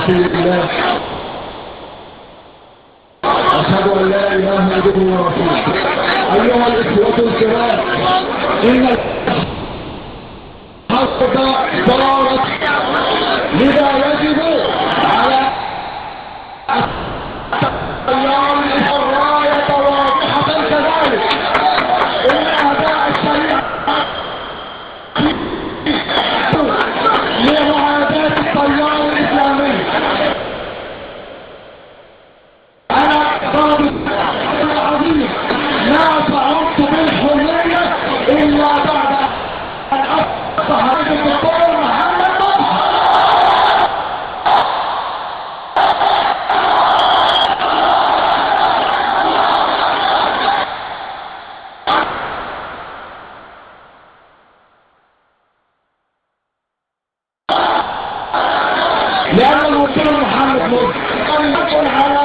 رسول الله. أشهد أن لا إله إلا الله ورسوله. أيها الإخوة الكرام، إن الحق ضرورة، لذا يجب على التيار الراية واضحة كذلك. إن أداء الشريعة لمعاداة التيار الإسلامي. أنا ضابط العظيم لا شعرت بالحرية إلا بعد أن أصبح الدكتور محمد طه. لأن الدكتور محمد طه